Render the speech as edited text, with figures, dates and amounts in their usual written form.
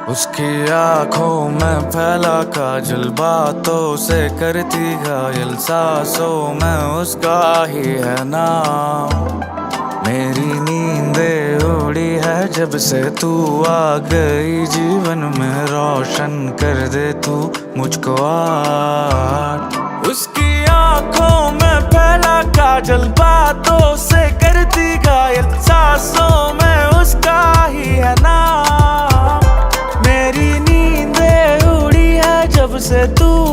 उसकी आंखों में फैला काजल, बातों से करती घायल, सांसों में उसका ही है नाम। मेरी नींदें उड़ी है जब से तू आ गई जीवन में, रोशन कर दे तू मुझको आज। उसकी आंखों में फैला काजल, बातों से करती घायल, सांसों में उसका ही है नाम। मेरी नींदें उड़ी है जब से तू